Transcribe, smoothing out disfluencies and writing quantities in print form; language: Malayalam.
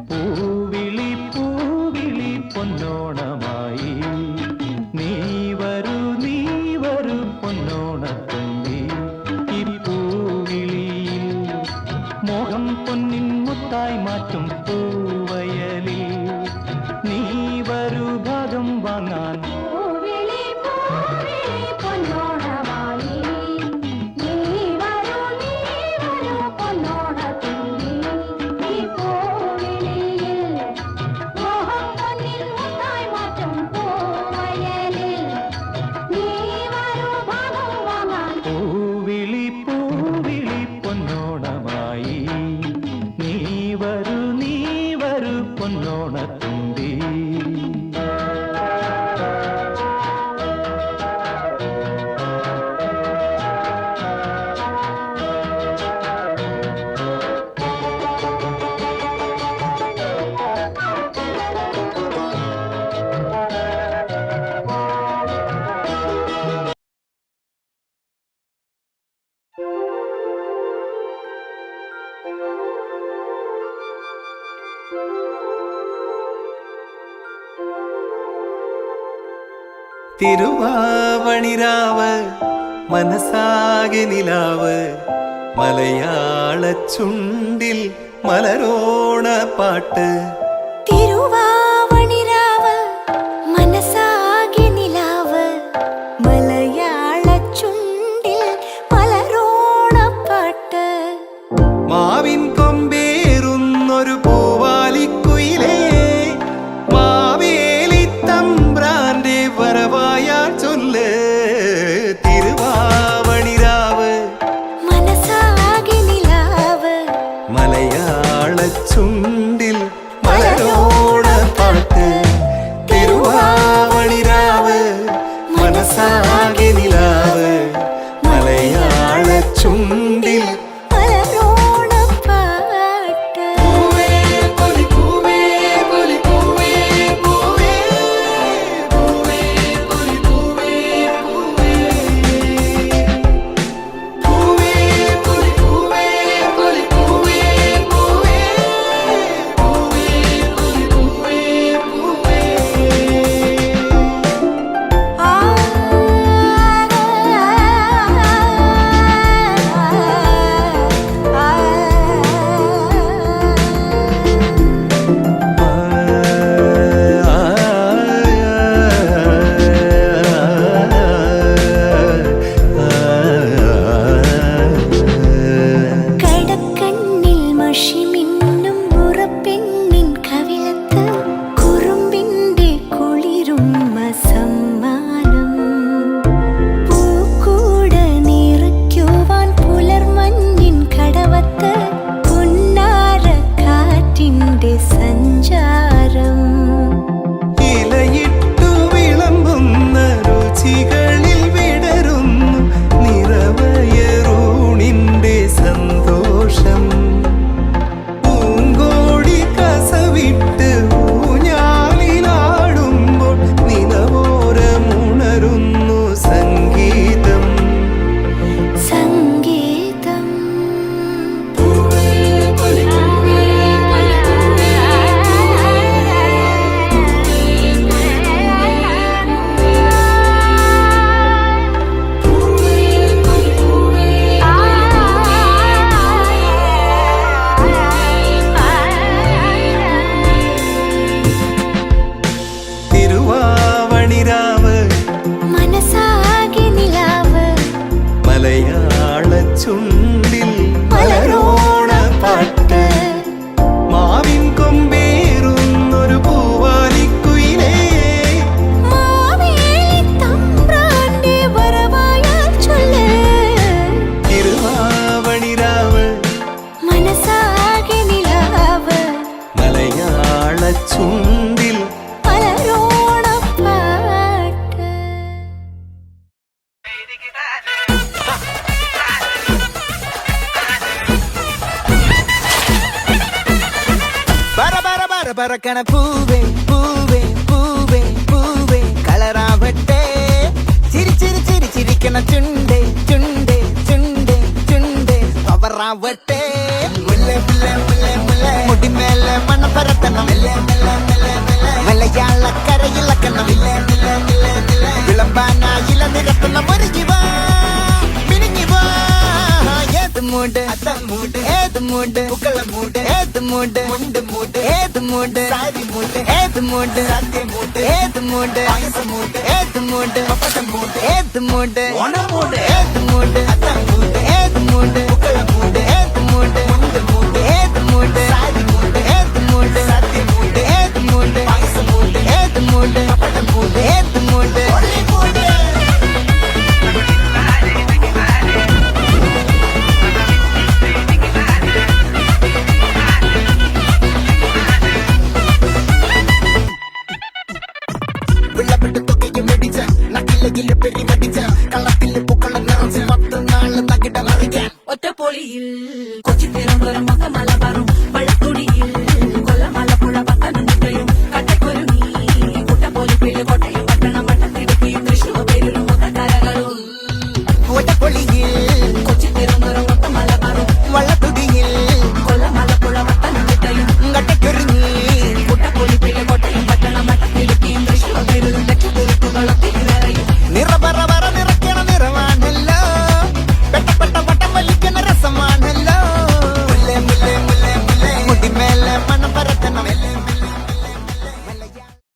പൂവിളി പൂവിളി പൊന്നോണമായി നീ വരൂ പൊന്നോണത്തുമ്പി. ഈ പൂവിളിയിൽ മോഹം പൊന്നിൻ മുത്തായി മാറ്റും പൂവയലിൽ നീ വരൂ ഭാഗം വാങ്ങാൻ. തിരുവാവണിരാവ് മനസാകെ നിലാവ് മലയാള ചുണ്ടിൽ മലരോണ പാട്ട്. തിരുവാവണിരാവ് മനസാകെ നിലാവ് മലയാള ചുണ്ടിൽ മലരോണ പാട്ട്. മാവിൻ കൊമ്പേറുന്നൊരു പൂവാലിക്കുയിലേ മാവേലി തമ്പ്രാന്റെ വരവായാൽ ചൊല്ല്. തിരുവാവണിരാവ് മനസാകെ നിലാവ് മലയാള ചുണ്ടിൽ മലരോണ പാട്ട്. തിരുവാവണിരാവ് മനസാകെ നിലാവ് മലയാള ചുണ്ടിൽ മലരോണ പാട്ട്. കടക്കണ്ണിൽ മഷി മിന്നും മുറപ്പെണ്ണിൻ കവിളത്ത് കുറുമ്പിന്റെ കുളിരുമ്മ സമ്മാനം. പൂക്കൂട നിറയ്ക്കുവാൻ പുലർമഞ്ഞിൻ കടവത്ത് പുന്നാര കാറ്റിന്റെ സഞ്ചാരം. ഇലയിട്ടു വിളമ്പുന്ന രുചികളിൽ വിടരുന്നു നിറവയറൂണിന്റെ സന്തോഷം. പൂങ്കോടി കസവിട്ട് ഊഞ്ഞാലിലാടുമ്പോൾ നിലവോരമുണരുന്നു സംഗീതം. സംഗീതം തിരുവാവണിരാവ് മനസാകെ നിലാവ് മലയാള ചുണ്ടിൽ മലരോണ പാട്ട്. മാവിൻ കൊമ്പേറുന്നൊരു പൂവാലിക്കുയിലേ മാവേലി തമ്പ്രാന്റെ വരവായാൽ ചൊല്ല്. തിരുവാവണിരാവ് മനസാകെ നിലാവ് മലയാള ചുണ്ടിൽ മലരോണ പാട്ട്. പറക്കണ പൂവേ പൂവേ പൂവേ പൂവേ കളറാവട്ടെ. ചിരിക്കണ ചുണ്ടേ ചുണ്ടേ ചുണ്ടേ ചുണ്ടേ പവറാവട്ടെ. മുല്ല മുല്ല മുല്ല മുല്ല മുടിമേലെ മണപ്പ மூடு அத்தான் மூடு ஏது மூடு புக்கல மூடு ஏது மூடு முண்டு மூடு ஏது மூடு சாரி மூடு ஏது மூடு சத்திய மூடு ஏது மூடு பாயச மூடு ஏது மூடு பப்பட்ட மூடு ஏது மூடு ஒன மூடு ஏது மூடு அத்தான் மூடு ஏது மூடு